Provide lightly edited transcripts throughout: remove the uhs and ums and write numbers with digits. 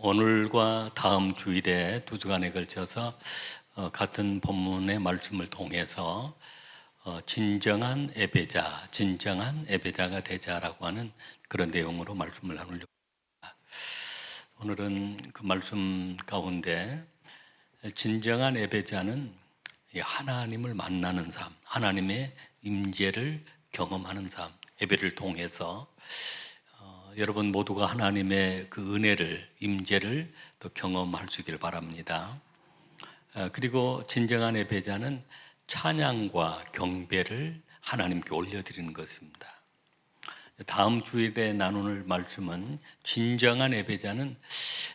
오늘과 다음 주일에 두 주간에 걸쳐서 같은 본문의 말씀을 통해서 진정한 예배자가 되자라고 하는 그런 내용으로 말씀을 나누려고 합니다. 오늘은 그 말씀 가운데 진정한 예배자는 하나님을 만나는 삶, 하나님의 임재를 경험하는 삶, 예배를 통해서 여러분 모두가 하나님의 그 은혜를, 임재를 또 경험할 수 있기를 바랍니다. 그리고 진정한 예배자는 찬양과 경배를 하나님께 올려드리는 것입니다. 다음 주일에 나눌 말씀은 진정한 예배자는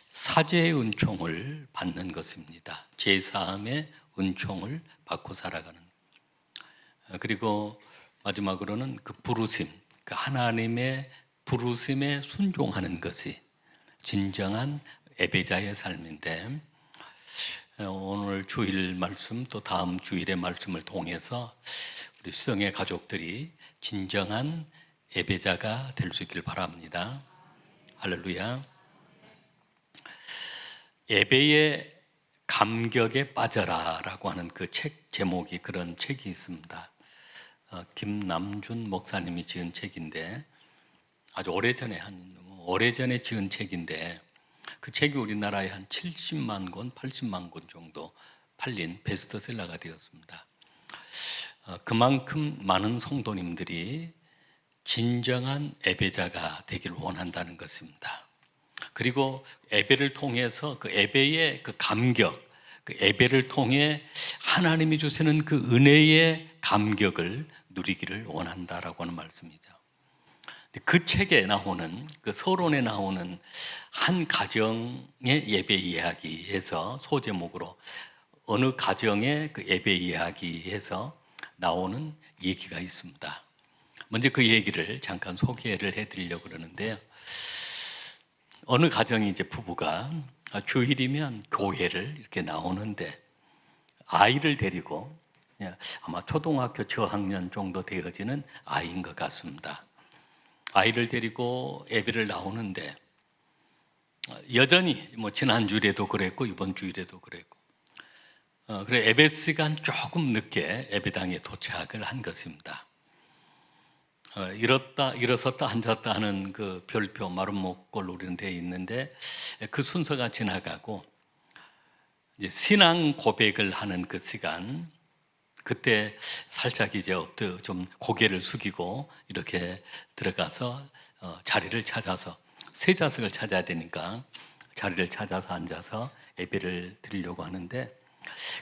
사죄의 은총을 받는 것입니다. 제사함의 은총을 받고 살아가는. 그리고 마지막으로는 그 부르심, 그 하나님의 부르심에 순종하는 것이 진정한 예배자의 삶인데, 오늘 주일 말씀 또 다음 주일의 말씀을 통해서 우리 수영의 가족들이 진정한 예배자가 될 수 있길 바랍니다. 할렐루야. 예배의 감격에 빠져라라고 하는 그 책 제목이 그런 책이 있습니다. 김남준 목사님이 지은 책인데 아주 오래전에 지은 책인데 그 책이 우리나라에 한 70만 권, 80만 권 정도 팔린 베스트셀러가 되었습니다. 그만큼 많은 성도님들이 진정한 예배자가 되기를 원한다는 것입니다. 그리고 예배를 통해서 그 예배의 그 감격, 그 예배를 통해 하나님이 주시는 그 은혜의 감격을 누리기를 원한다라고 하는 말씀이죠. 그 책에 나오는, 그 서론에 나오는 한 가정의 예배 이야기에서 소제목으로 어느 가정의 그 예배 이야기에서 나오는 얘기가 있습니다. 먼저 그 얘기를 잠깐 소개를 해드리려고 그러는데요. 어느 가정이 이제 부부가 주일이면 교회를 이렇게 나오는데 아이를 데리고 아마 초등학교 저학년 정도 되어지는 아이인 것 같습니다. 아이를 데리고 예배를 나오는데 여전히 지난 주일에도 그랬고 이번 주일에도 그랬고 그래 예배 시간 조금 늦게 예배당에 도착을 한 것입니다. 일어섰다 앉았다 하는 그 별표 마름모꼴로 우리는 되어 있는데 그 순서가 지나가고 이제 신앙 고백을 하는 그 시간, 그때 살짝 이제 좀 고개를 숙이고 이렇게 들어가서 자리를 찾아서 새 좌석을 찾아야 되니까 자리를 찾아서 앉아서 예배를 드리려고 하는데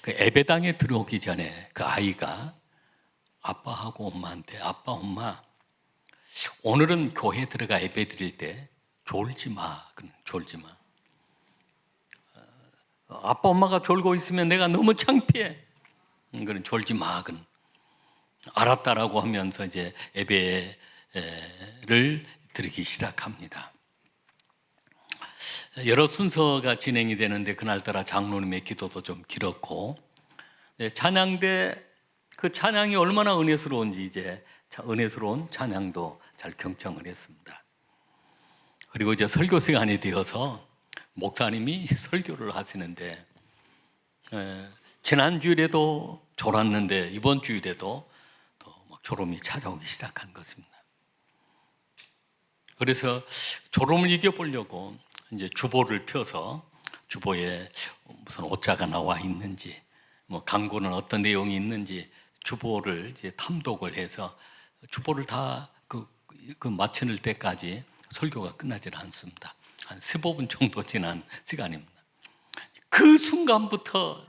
그 예배당에 들어오기 전에 그 아이가 아빠하고 엄마한테 아빠, 엄마 오늘은 교회 들어가 예배 드릴 때 졸지 마. 아빠, 엄마가 졸고 있으면 내가 너무 창피해. 그런 졸지 마. 알았다라고 하면서 이제 예배를 드리기 시작합니다. 여러 순서가 진행이 되는데 그날따라 장로님의 기도도 좀 길었고 찬양대 그 찬양이 얼마나 은혜스러운지 이제 은혜스러운 찬양도 잘 경청을 했습니다. 그리고 이제 설교 시간이 되어서 목사님이 설교를 하시는데 지난 주일에도 졸았는데 이번 주일에도 또 막 졸음이 찾아오기 시작한 것입니다. 그래서 졸음을 이겨보려고 이제 주보를 펴서 주보에 무슨 오자가 나와 있는지 강구는 어떤 내용이 있는지 주보를 이제 탐독을 해서 주보를 다 그 마칠 때까지 설교가 끝나질 않습니다. 한 15분 정도 지난 시간입니다. 그 순간부터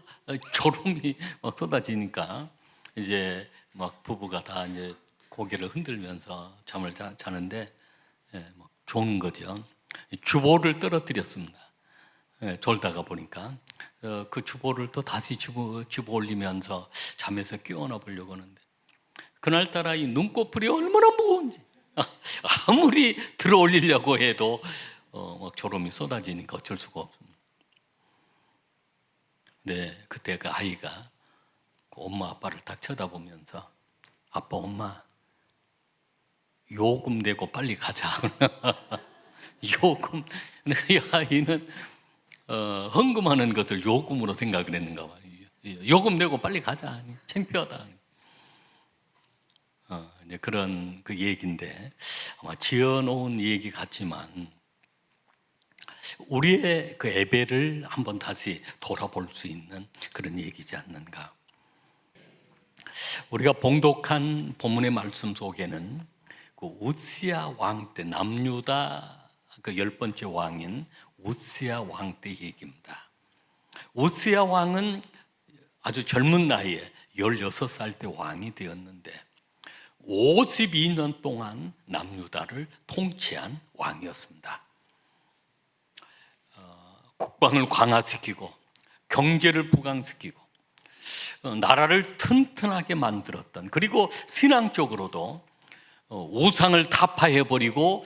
졸음이 막 쏟아지니까 이제 막 부부가 다 이제 고개를 흔들면서 잠을 자는데 막 좋은 거죠. 주보를 떨어뜨렸습니다. 졸다가 보니까 그 주보를 또 다시 집어 올리면서 잠에서 깨어나 보려고 하는데 그날따라 이 눈꺼풀이 얼마나 무거운지 아무리 들어 올리려고 해도 막 졸음이 쏟아지니까 어쩔 수가 없습니다. 네, 그때 그 아이가 그 엄마 아빠를 딱 쳐다보면서 아빠, 엄마 요금 내고 빨리 가자. 요금. 이 아이는 헌금하는 것을 요금으로 생각을 했는가 봐요. 요금 내고 빨리 가자. 창피하다. 이제 그런 그 얘기인데 아마 지어놓은 얘기 같지만 우리의 그 예배를 한번 다시 돌아볼 수 있는 그런 얘기지 않는가. 우리가 봉독한 본문의 말씀 속에는 그 우시야 왕 때 남유다 그 10번째 왕인 우시야 왕 때 얘기입니다. 우시야 왕은 아주 젊은 나이에 16살 때 왕이 되었는데 52년 동안 남유다를 통치한 왕이었습니다. 국방을 강화시키고 경제를 부강시키고 나라를 튼튼하게 만들었던, 그리고 신앙적으로도 우상을 타파해버리고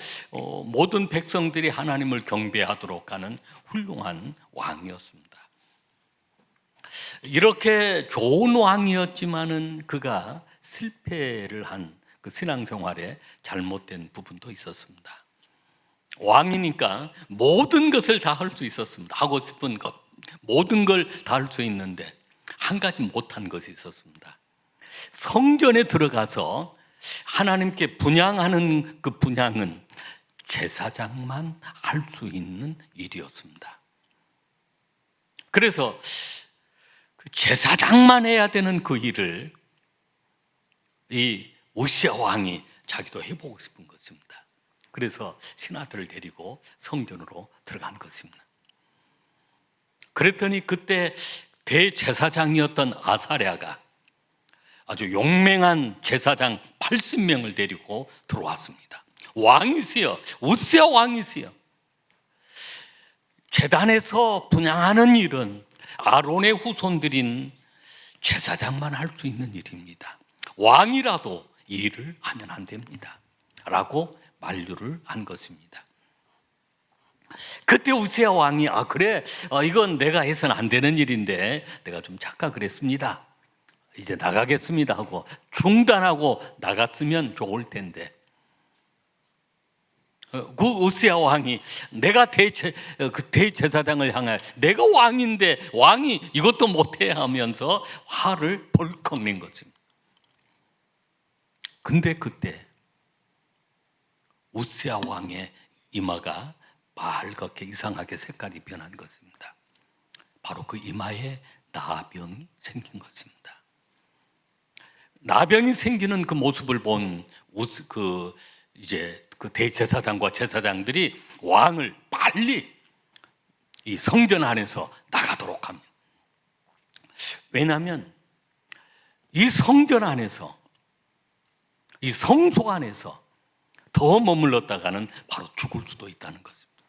모든 백성들이 하나님을 경배하도록 하는 훌륭한 왕이었습니다. 이렇게 좋은 왕이었지만은 그가 실패를 한 그 신앙생활에 잘못된 부분도 있었습니다. 왕이니까 모든 것을 다 할 수 있었습니다. 하고 싶은 것 모든 걸 다 할 수 있는데 한 가지 못한 것이 있었습니다. 성전에 들어가서 하나님께 분향하는 그 분향은 제사장만 할 수 있는 일이었습니다. 그래서 그 제사장만 해야 되는 그 일을 이 우시야 왕이 자기도 해보고 싶은 것입니다. 그래서 신하들을 데리고 성전으로 들어간 것입니다. 그랬더니 그때 대제사장이었던 아사랴가 아주 용맹한 제사장 80명을 데리고 들어왔습니다. 왕이세요. 우시야 왕이세요. 제단에서 분향하는 일은 아론의 후손들인 제사장만 할 수 있는 일입니다. 왕이라도 이 일을 하면 안 됩니다 라고 만류를 한 것입니다. 그때 우시야 왕이 그래 이건 내가 해서는 안 되는 일인데 내가 좀 착각을 했습니다, 이제 나가겠습니다 하고 중단하고 나갔으면 좋을 텐데, 그 우시야 왕이 내가 대제사장을 향해 내가 왕인데 왕이 이것도 못해 하면서 화를 벌컥 낸 것입니다. 근데 그때 우시야 왕의 이마가 빨갛게 이상하게 색깔이 변한 것입니다. 바로 그 이마에 나병이 생긴 것입니다. 나병이 생기는 그 모습을 본 그 대제사장과 제사장들이 왕을 빨리 이 성전 안에서 나가도록 합니다. 왜냐하면 이 성전 안에서, 이 성소 안에서 더 머물렀다가는 바로 죽을 수도 있다는 것입니다.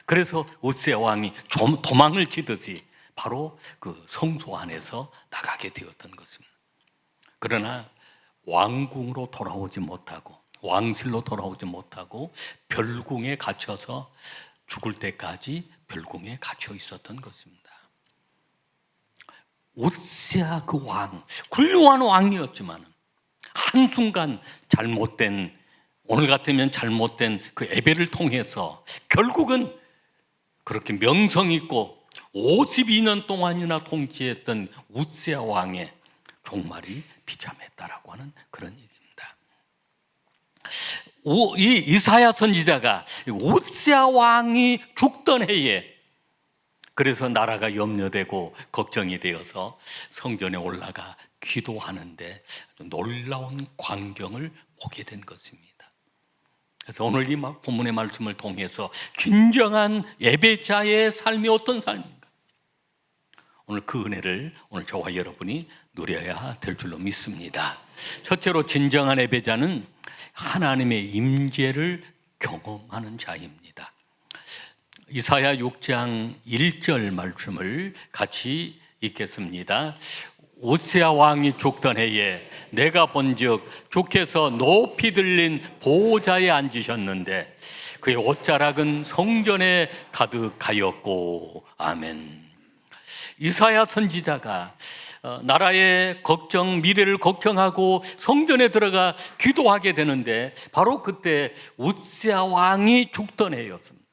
그래서 우시야 왕이 좀 도망을 치듯이 바로 그 성소 안에서 나가게 되었던 것입니다. 그러나 왕궁으로 돌아오지 못하고 왕실로 돌아오지 못하고 별궁에 갇혀서 죽을 때까지 별궁에 갇혀 있었던 것입니다. 우시야 그 왕, 훌륭한 왕이었지만 한순간 잘못된, 오늘 같으면 잘못된 그 예배를 통해서 결국은 그렇게 명성 있고 52년 동안이나 통치했던 우시야 왕의 종말이 비참했다라고 하는 그런 얘기입니다. 이 이사야 선지자가 우시야 왕이 죽던 해에, 그래서 나라가 염려되고 걱정이 되어서 성전에 올라가 기도하는데 놀라운 광경을 보게 된 것입니다. 그래서 오늘 이 본문의 말씀을 통해서 진정한 예배자의 삶이 어떤 삶인가, 오늘 그 은혜를 오늘 저와 여러분이 누려야 될 줄로 믿습니다. 첫째로 진정한 예배자는 하나님의 임재를 경험하는 자입니다. 이사야 6장 1절 말씀을 같이 읽겠습니다. 우시야 왕이 죽던 해에 내가 본즉 주께서 높이 들린 보좌에 앉으셨는데 그의 옷자락은 성전에 가득하였고. 아멘. 이사야 선지자가 나라의 걱정, 미래를 걱정하고 성전에 들어가 기도하게 되는데 바로 그때 우시야 왕이 죽던 해였습니다.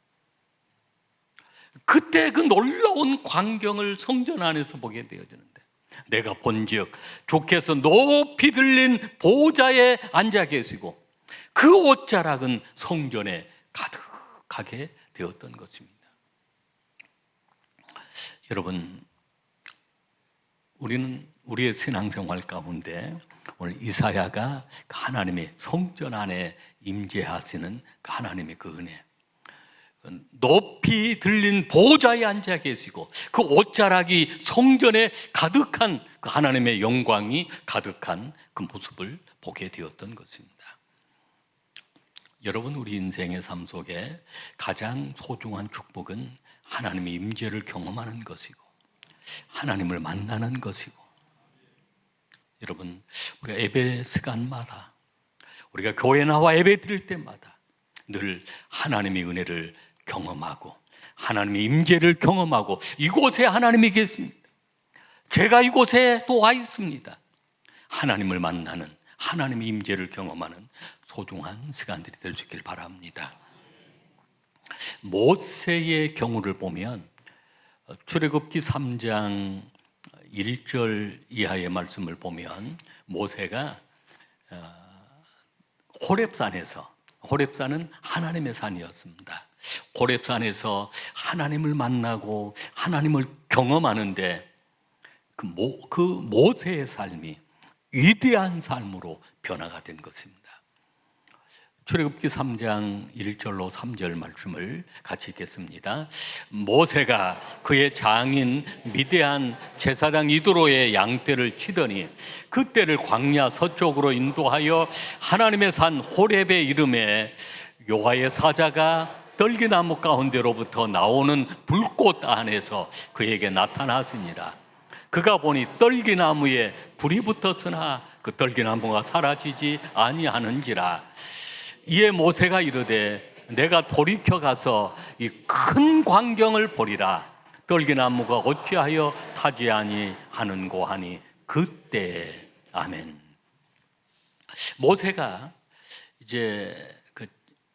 그때 그 놀라운 광경을 성전 안에서 보게 되어지는데, 내가 본즉 주께서 높이 들린 보좌에 앉아 계시고 그 옷자락은 성전에 가득하게 되었던 것입니다. 여러분, 우리는 우리의 신앙생활 가운데 오늘 이사야가 하나님의 성전 안에 임재하시는 그 하나님의 그 은혜, 높이 들린 보좌에 앉아 계시고 그 옷자락이 성전에 가득한 그 하나님의 영광이 가득한 그 모습을 보게 되었던 것입니다. 여러분, 우리 인생의 삶 속에 가장 소중한 축복은 하나님의 임재를 경험하는 것이고 하나님을 만나는 것이고, 여러분, 우리가 예배 시간마다, 우리가 교회 나와 예배 드릴 때마다 늘 하나님의 은혜를 경험하고 하나님의 임재를 경험하고, 이곳에 하나님이 계십니다, 제가 이곳에 또 와 있습니다, 하나님을 만나는, 하나님의 임재를 경험하는 소중한 시간들이 될 수 있기를 바랍니다. 모세의 경우를 보면 출애굽기 3장 1절 이하의 말씀을 보면 모세가 호렙산은 하나님의 산이었습니다. 호렙산에서 하나님을 만나고 하나님을 경험하는데 그 모세의 삶이 위대한 삶으로 변화가 된 것입니다. 출애굽기 3장 1절로 3절 말씀을 같이 읽겠습니다. 모세가 그의 장인 미디안 제사장 이드로의 양떼를 치더니 그 떼를 광야 서쪽으로 인도하여 하나님의 산 호렙에 이름에 여호와의 사자가 떨기나무 가운데로부터 나오는 불꽃 안에서 그에게 나타났으니라. 그가 보니 떨기나무에 불이 붙었으나 그 떨기나무가 사라지지 아니하는지라. 이에 모세가 이르되 내가 돌이켜 가서 이 큰 광경을 보리라. 떨기나무가 어찌하여 타지 아니하는고 하니 그때 아멘. 모세가 이제 그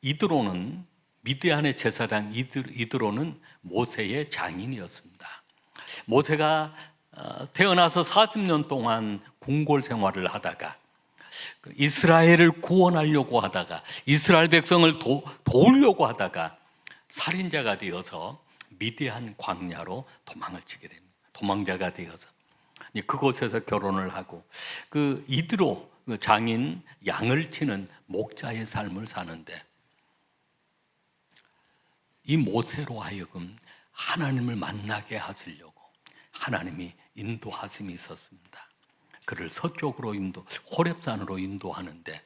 이드로는, 미디안의 제사장 이드로는 모세의 장인이었습니다. 모세가 태어나서 40년 동안 궁궐 생활을 하다가 이스라엘을 구원하려고 하다가 이스라엘 백성을 도우려고 하다가 살인자가 되어서 미디안 광야로 도망을 치게 됩니다. 도망자가 되어서 그곳에서 결혼을 하고 그 이드로 장인 양을 치는 목자의 삶을 사는데, 이 모세로 하여금 하나님을 만나게 하시려고 하나님이 인도하심이 있었습니다. 그를 서쪽으로 호렙산으로 인도하는데,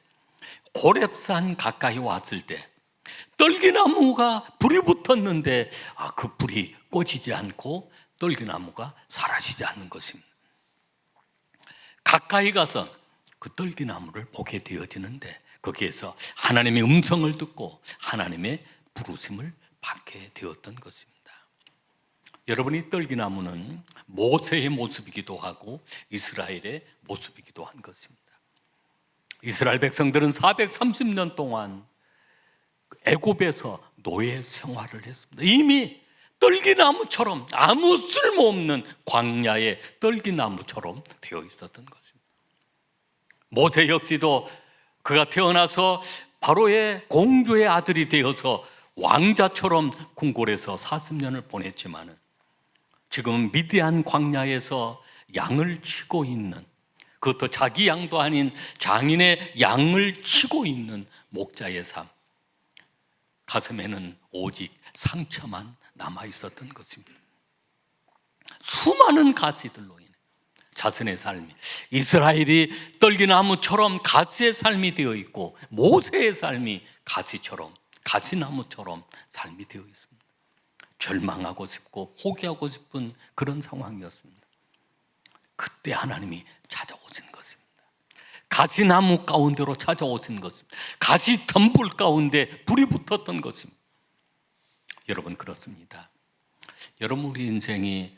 호렙산 가까이 왔을 때 떨기나무가 불이 붙었는데 그 불이 꺼지지 않고 떨기나무가 사라지지 않는 것입니다. 가까이 가서 그 떨기나무를 보게 되어지는데 거기에서 하나님의 음성을 듣고 하나님의 부르심을 받게 되었던 것입니다. 여러분이 떨기나무는 모세의 모습이기도 하고 이스라엘의 모습이기도 한 것입니다. 이스라엘 백성들은 430년 동안 애굽에서 노예 생활을 했습니다. 이미 떨기나무처럼, 아무 쓸모없는 광야의 떨기나무처럼 되어 있었던 것입니다. 모세 역시도 그가 태어나서 바로의 공주의 아들이 되어서 왕자처럼 궁궐에서 40년을 보냈지만 지금 미디안 광야에서 양을 치고 있는, 그것도 자기 양도 아닌 장인의 양을 치고 있는 목자의 삶, 가슴에는 오직 상처만 남아 있었던 것입니다. 수많은 가시들로 인해 자신의 삶이, 이스라엘이 떨기나무처럼 가시의 삶이 되어 있고 모세의 삶이 가시처럼, 가시나무처럼 삶이 되어 있습니다. 절망하고 싶고 포기하고 싶은 그런 상황이었습니다. 그때 하나님이 찾아오신 것입니다. 가시나무 가운데로 찾아오신 것입니다. 가시 덤불 가운데 불이 붙었던 것입니다. 여러분, 그렇습니다. 여러분, 우리 인생이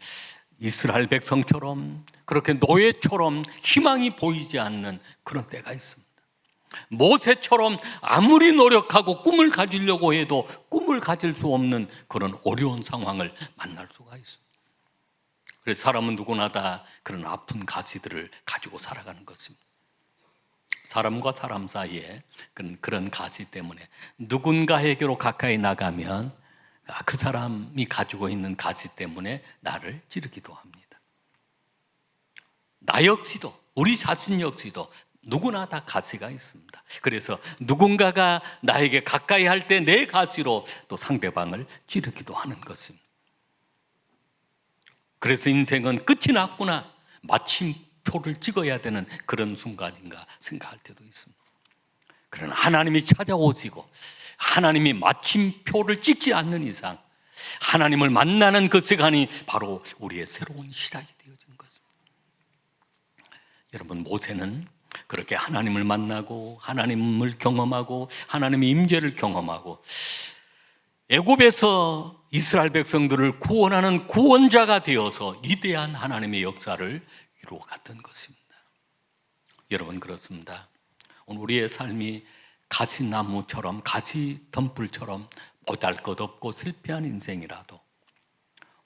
이스라엘 백성처럼 그렇게 노예처럼 희망이 보이지 않는 그런 때가 있습니다. 모세처럼 아무리 노력하고 꿈을 가지려고 해도 꿈을 호흡을 가질 수 없는 그런 어려운 상황을 만날 수가 있습니다. 그래서 사람은 누구나 다 그런 아픈 가시들을 가지고 살아가는 것입니다. 사람과 사람 사이에 그런 가시 때문에 누군가에게로 가까이 나가면 그 사람이 가지고 있는 가시 때문에 나를 찌르기도 합니다. 나 역시도, 우리 자신 역시도 누구나 다 가시가 있습니다. 그래서 누군가가 나에게 가까이 할 때 내 가시로 또 상대방을 찌르기도 하는 것입니다. 그래서 인생은 끝이 났구나, 마침표를 찍어야 되는 그런 순간인가 생각할 때도 있습니다. 그러나 하나님이 찾아오시고 하나님이 마침표를 찍지 않는 이상 하나님을 만나는 그 시간이 바로 우리의 새로운 시작이 되어지는 것입니다. 여러분, 모세는 그렇게 하나님을 만나고 하나님을 경험하고 하나님의 임재를 경험하고 애굽에서 이스라엘 백성들을 구원하는 구원자가 되어서 위대한 하나님의 역사를 이루어갔던 것입니다. 여러분, 그렇습니다. 오늘 우리의 삶이 가시나무처럼 가시덤불처럼 보잘것없고 실패한 인생이라도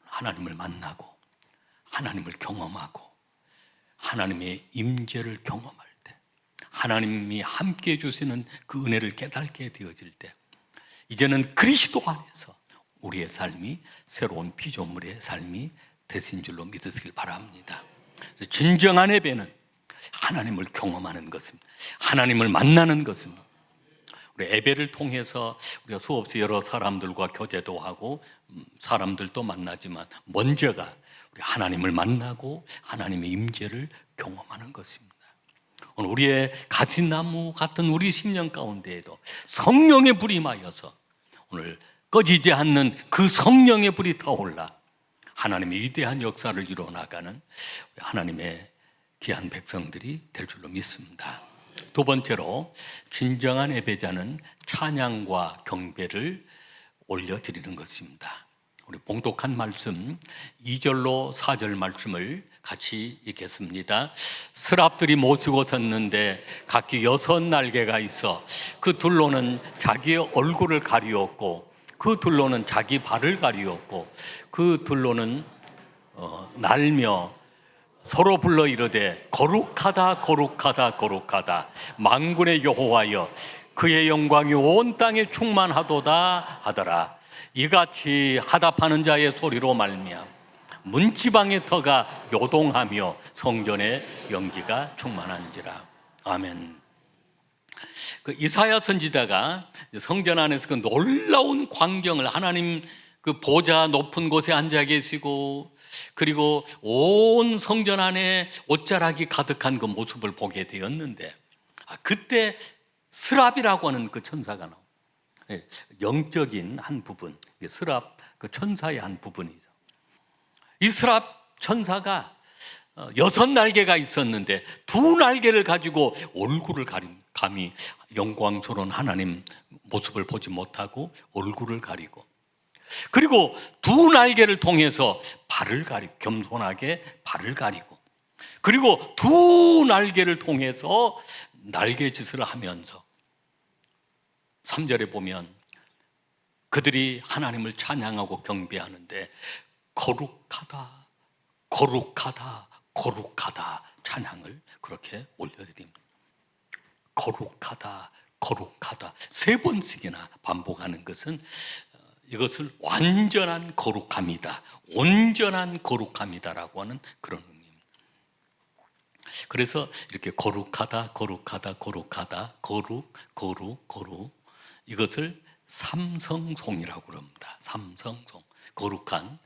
하나님을 만나고 하나님을 경험하고 하나님의 임재를 경험할 때, 하나님이 함께 해주시는 그 은혜를 깨닫게 되어질 때, 이제는 그리스도 안에서 우리의 삶이 새로운 피조물의 삶이 되신 줄로 믿으시길 바랍니다. 그래서 진정한 예배는 하나님을 경험하는 것입니다. 하나님을 만나는 것입니다. 우리 예배를 통해서 우리가 수없이 여러 사람들과 교제도 하고 사람들도 만나지만 먼저가 우리 하나님을 만나고 하나님의 임재를 경험하는 것입니다. 오늘 우리의 가시나무 같은 우리 심령 가운데에도 성령의 불이 임하여서 오늘 꺼지지 않는 그 성령의 불이 타올라 하나님의 위대한 역사를 이루어나가는 하나님의 귀한 백성들이 될 줄로 믿습니다. 두 번째로, 진정한 예배자는 찬양과 경배를 올려드리는 것입니다. 우리 봉독한 말씀 2절로 4절 말씀을 같이 읽겠습니다. 스랍들이 모시고 섰는데 각기 6날개가 있어 그 둘로는 자기의 얼굴을 가리웠고 그 둘로는 자기 발을 가리웠고 그 둘로는 날며 서로 불러 이르되 거룩하다 거룩하다 거룩하다 만군의 여호와여, 그의 영광이 온 땅에 충만하도다 하더라. 이같이 하답하는 자의 소리로 말미암아 문지방의 터가 요동하며 성전의 연기가 충만한지라. 아멘. 그 이사야 선지자가 성전 안에서 그 놀라운 광경을, 하나님 그 보좌 높은 곳에 앉아 계시고 그리고 온 성전 안에 옷자락이 가득한 그 모습을 보게 되었는데, 그때 스랍이라고 하는 그 천사가 나옵니다. 영적인 한 부분, 스랍 그 천사의 한 부분이죠. 이 스랍 천사가 6날개가 있었는데 2날개를 가지고 얼굴을 감히 영광스러운 하나님 모습을 보지 못하고 얼굴을 가리고, 그리고 2날개를 통해서 발을 가리고, 겸손하게 발을 가리고, 그리고 2날개를 통해서 날개짓을 하면서 3절에 보면 그들이 하나님을 찬양하고 경배하는데 거룩하다 거룩하다 거룩하다 찬양을 그렇게 올려드립니다. 거룩하다 거룩하다 3번씩이나 반복하는 것은 이것을 완전한 거룩함이다, 온전한 거룩함이다라고 하는 그런 의미입니다. 그래서 이렇게 거룩하다 거룩하다 거룩하다 거룩 거룩 거룩, 이것을 삼성송이라고 합니다. 삼성송, 거룩한,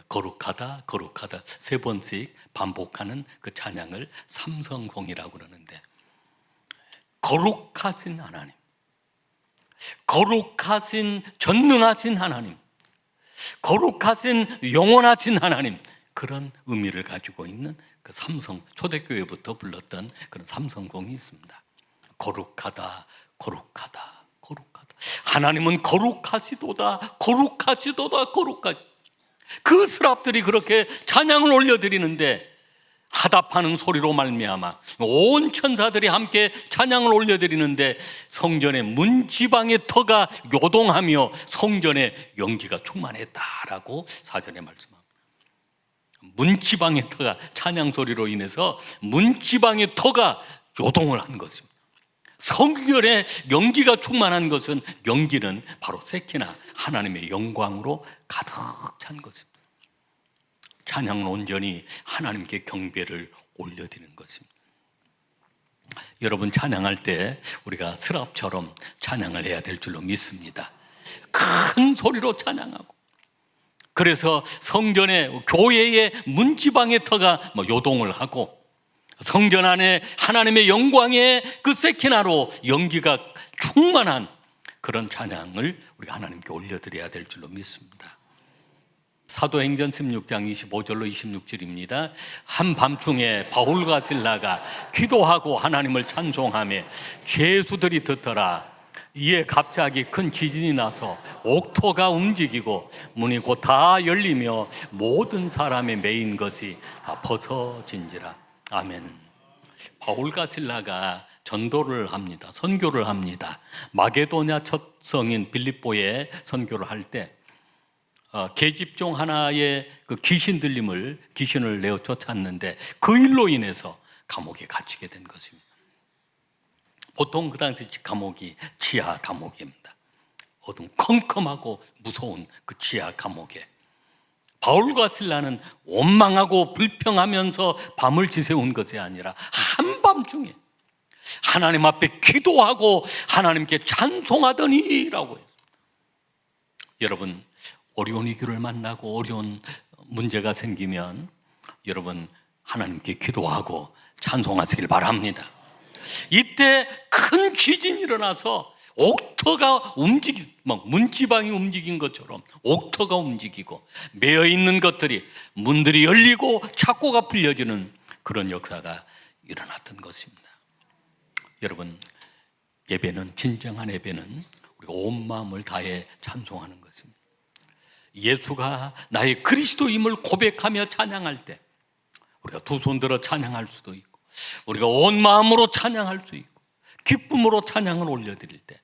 거룩하다 거룩하다 3번씩 반복하는 그 찬양을 삼성송이라고 그러는데, 거룩하신 하나님, 거룩하신 전능하신 하나님, 거룩하신 영원하신 하나님, 그런 의미를 가지고 있는 그 삼성, 초대교회부터 불렀던 그런 삼성공이 있습니다. 거룩하다 거룩하다 거룩하다. 하나님은 거룩하시도다 거룩하시도다 거룩하시. 그 스랍들이 그렇게 찬양을 올려드리는데 하답하는 소리로 말미암아 온 천사들이 함께 찬양을 올려드리는데 성전의 문지방의 터가 요동하며 성전의 연기가 충만했다라고 4절에 말씀합니다. 문지방의 터가, 찬양 소리로 인해서 문지방의 터가 요동을 한 것입니다. 성전에 연기가 충만한 것은, 연기는 바로 세키나 하나님의 영광으로 가득 찬 것입니다. 찬양은 온전히 하나님께 경배를 올려드리는 것입니다. 여러분, 찬양할 때 우리가 스랍처럼 찬양을 해야 될 줄로 믿습니다. 큰 소리로 찬양하고, 그래서 성전의, 교회의 문지방의 터가 요동을 하고, 성전 안에 하나님의 영광의 그 세키나로 연기가 충만한 그런 찬양을 우리가 하나님께 올려드려야 될 줄로 믿습니다. 사도행전 16장 25절로 26절입니다. 한밤중에 바울과 실라가 기도하고 하나님을 찬송하며 죄수들이 듣더라. 이에 갑자기 큰 지진이 나서 옥토가 움직이고 문이 곧 다 열리며 모든 사람의 매인 것이 다 벗어진지라. 아멘. 바울과 실라가 전도를 합니다. 선교를 합니다. 마게도냐 첫 성인 빌립보에 선교를 할 때 계집종 하나의 그 귀신을 내어 쫓았는데 그 일로 인해서 감옥에 갇히게 된 것입니다. 보통 그 당시 감옥이 지하 감옥입니다. 어둠컴컴하고 무서운 그 지하 감옥에 바울과 실라는 원망하고 불평하면서 밤을 지새운 것이 아니라 한밤중에 하나님 앞에 기도하고 하나님께 찬송하더니라고 해요. 여러분, 어려운 위기를 만나고 어려운 문제가 생기면 여러분 하나님께 기도하고 찬송하시길 바랍니다. 이때 큰 지진이 일어나서 옥터가 문지방이 움직인 것처럼 옥터가 움직이고 매여있는 것들이, 문들이 열리고 창고가 풀려지는 그런 역사가 일어났던 것입니다. 여러분, 예배는, 진정한 예배는 우리가 온 마음을 다해 찬송하는 것입니다. 예수가 나의 그리스도임을 고백하며 찬양할 때 우리가 두 손 들어 찬양할 수도 있고, 우리가 온 마음으로 찬양할 수 있고, 기쁨으로 찬양을 올려드릴 때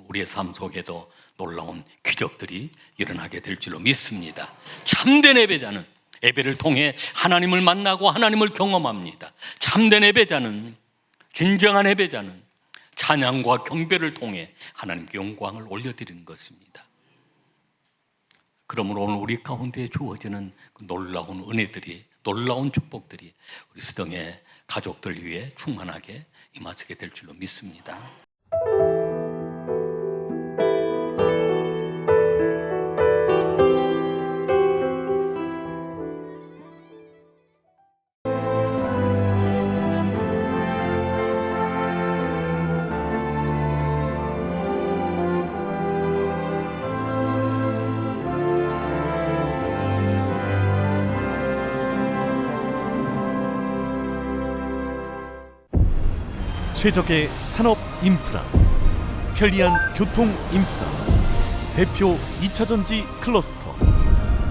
우리의 삶 속에도 놀라운 기적들이 일어나게 될 줄로 믿습니다. 참된 예배자는 예배를 통해 하나님을 만나고 하나님을 경험합니다. 참된 예배자는, 진정한 예배자는 찬양과 경배를 통해 하나님께 영광을 올려드리는 것입니다. 그러므로 오늘 우리 가운데 주어지는 놀라운 은혜들이, 놀라운 축복들이 우리 수동의 가족들 위해 충만하게 임하게 될 줄로 믿습니다. 최적의 산업 인프라, 편리한 교통 인프라, 대표 2차전지 클러스터,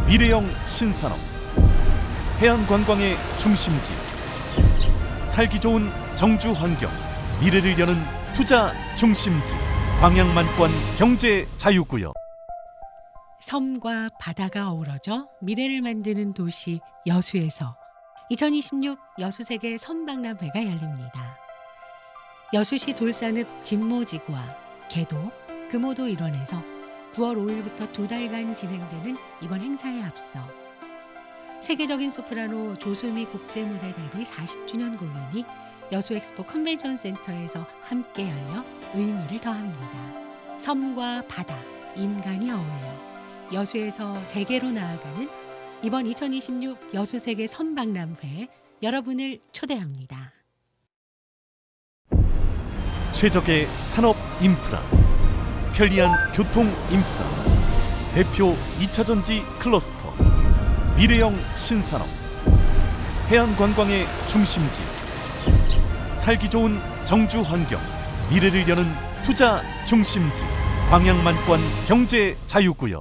미래형 신산업, 해안관광의 중심지, 살기 좋은 정주 환경, 미래를 여는 투자 중심지, 광양만권 경제 자유구역. 섬과 바다가 어우러져 미래를 만드는 도시 여수에서 2026 여수세계 섬박람회가 열립니다. 여수시 돌산읍 진모지구와 개도, 금오도 일원에서 9월 5일부터 2달간 진행되는 이번 행사에 앞서 세계적인 소프라노 조수미 국제무대 데뷔 40주년 공연이 여수엑스포 컨벤션 센터에서 함께 열려 의미를 더합니다. 섬과 바다, 인간이 어울려 여수에서 세계로 나아가는 이번 2026 여수세계 섬박람회에 여러분을 초대합니다. 최적의 산업 인프라, 편리한 교통 인프라, 대표 2차전지 클러스터, 미래형 신산업, 해안관광의 중심지, 살기 좋은 정주 환경, 미래를 여는 투자 중심지, 광양만권 경제 자유구역.